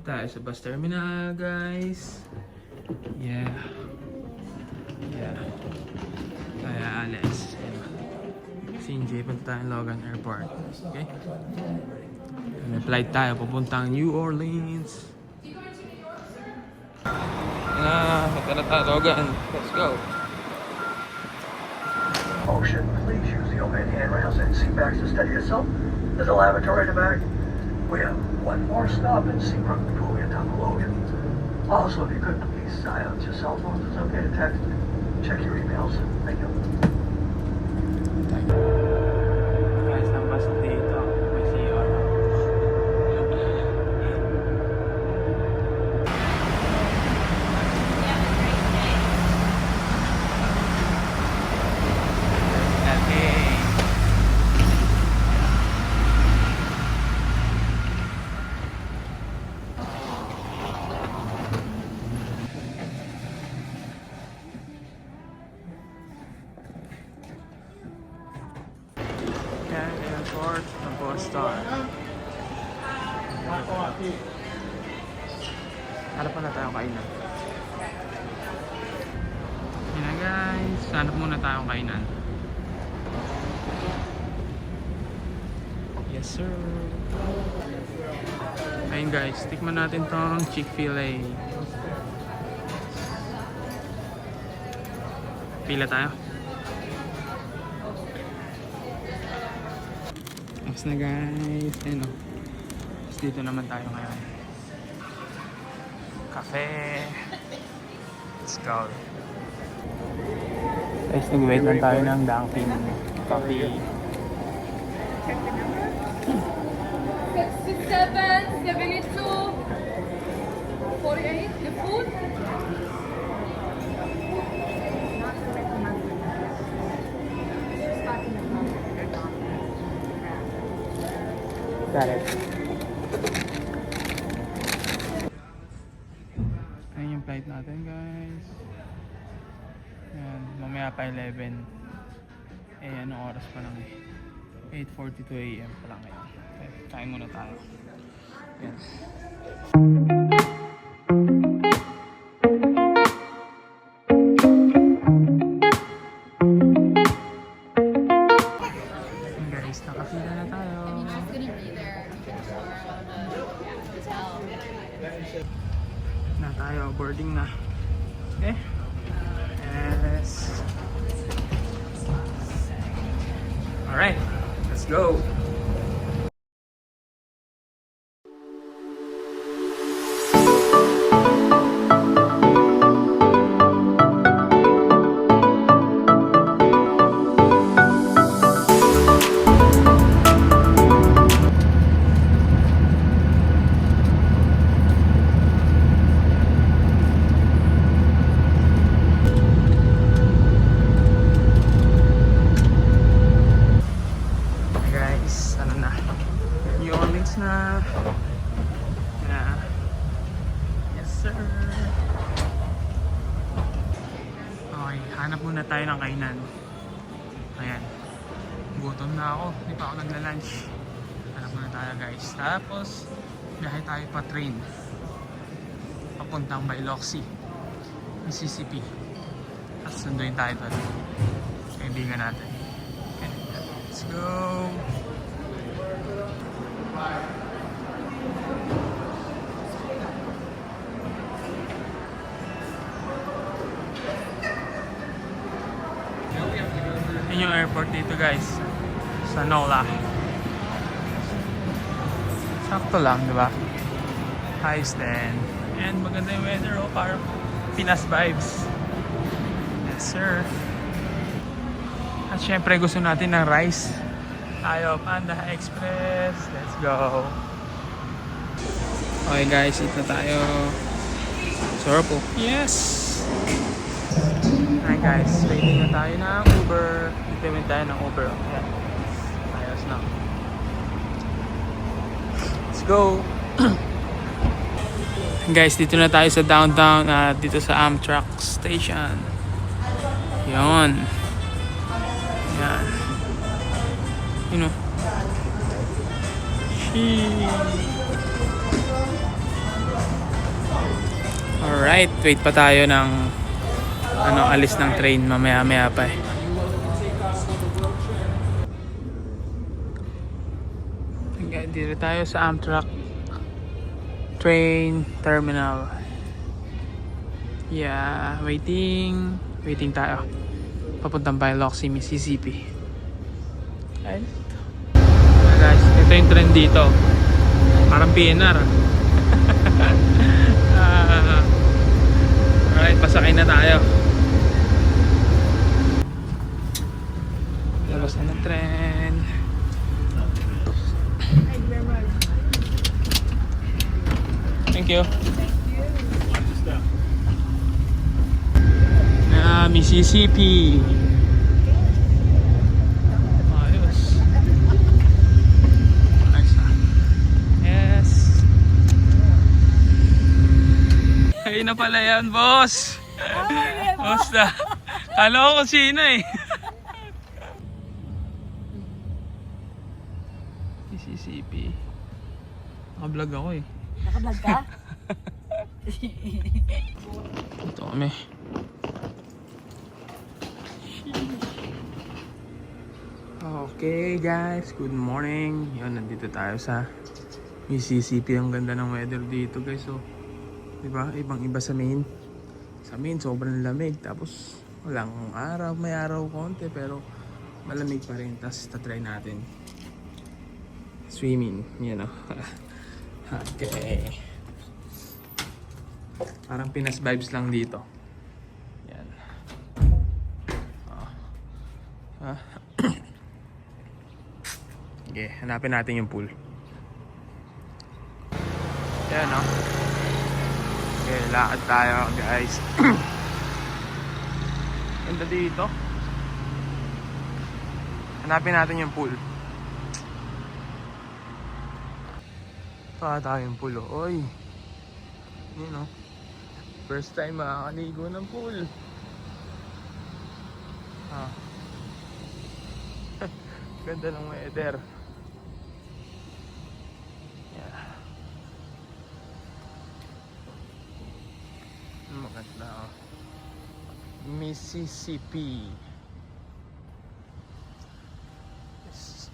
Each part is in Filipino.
tayo sa bus terminal, guys. Yeah. Kaya Alex. CNJ, punta tayo Logan Airport. Okay? May flight tayo papuntang New Orleans. Punta na tayo Logan. Let's go. Motion, please use the overhead handrails and seat backs to steady yourself. There's a lavatory in the back. We have one more stop in Seabrook before we attempt Logan. Also, if you could please silence your cell phones, it's okay to text. Check your emails. Thank you. Guys, ang bus dito. May CR. Airport ng Boston. Hanap muna tayong kainan. Yan na guys, hanap muna tayong kainan. Yes sir. Ayun guys, tikman natin tong Chick-fil-A. Pila tayo. Tapos na guys, ayun o. Tapos dito naman tayo ngayon. Cafe. Let's go. Guys, nag-wait lang tayo ng Dunkin' Coffee. 67, 72, 48, the food. Got it. Ayun yung flight natin guys. Ayan, mamaya pa 11. Eh, anong oras pa lang eh? 8:42 AM pa lang ngayon. Okay, kain muna tayo. Ayan. Guys, nakapila na tayo. Na tayo, boarding na. Okay? Yes. Alright, let's go. Na. Yeah. Yes sir. Okay, hanap muna tayo ng kainan. Ayan. Gutom na ako. Hindi pa ako nagla-lunch. Hanap muna tayo guys. Tapos, biyahe tayo pa train. Papuntang Biloxi, Mississippi. At sunduin tayo doon. Kaibigan natin. Okay. Let's go. Yan yung airport dito guys, sa NOLA. Sakto lang, di ba? Ayos din. And maganda yung weather, oh, parang Pinas vibes. Yes sir. At syempre gusto natin ng rice. Tayo, Panda Express. Let's go. Okay guys, eat na tayo. Sarap po. Yes! Alright guys, waiting na tayo ng Uber. Waiting tayo ng Uber. Ayan. Ayos na. Let's go! Guys, dito na tayo sa downtown at dito sa Amtrak station. Yun. Yan. You know. Alright, wait pa tayo ng alis ng train mamaya pa eh. Dito tayo sa Amtrak train terminal. Yeah, waiting tayo. Papuntang Biloxi, Mississippi. Ayun. Guys, ito yung train dito. Parang PNR. Alright, pasakay na tayo. Labas na ng tren. Thank you. Mississippi. Ayos. Nice na. Yes. Ayun na pala yan, boss. Boss na. Kala ko kung sino eh. Mississippi. Naka-vlog ako eh. Nakablog ka? Ito kami. Okay guys, good morning. Yun, nandito tayo sa Mississippi. Ang ganda ng weather dito guys. So, diba? Ibang iba sa Maine. Sa Maine, sobrang lamig. Tapos, walang araw. May araw konti pero malamig pa rin. Tapos, tatry natin swimming. Yan o. Okay. Parang Pinas vibes lang dito. Yan. Okay, hanapin natin yung pool. Yan o. Okay, lakad tayo guys. Ganda dito. Hanapin natin yung pool. Pa tayong pool. Oy. Yun o. First time makakaligo ng pool. Ganda ng weather. Yeah. Maganda oh. Mississippi. Yes.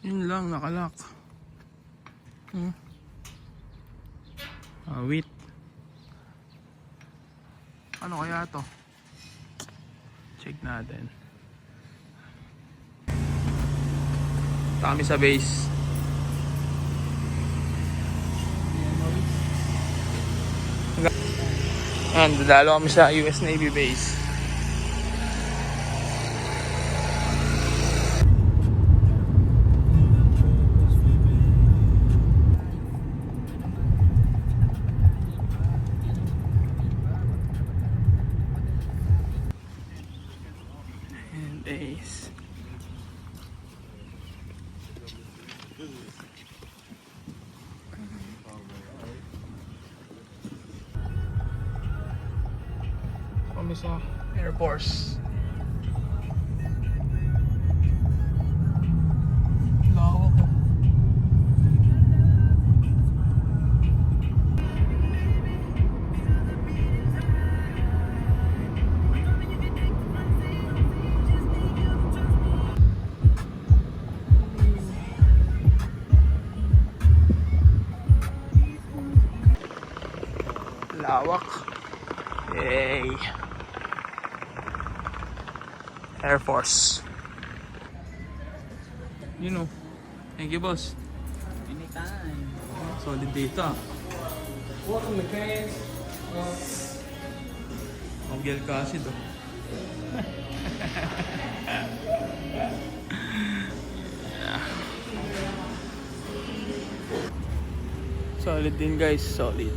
Yun lang, nakalak. Wait. Ano kaya to? Check natin. Ito kami sa base. Ayan, dadalo kami sa US Navy base. And base. Kami sa Air Force. Lawak oh. Lawak. Yay. Air Force. You know. Thank you, boss. Anytime. Solid data. Welcome to Cairns. Miguel Casid oh. Yeah. Solid din guys, solid.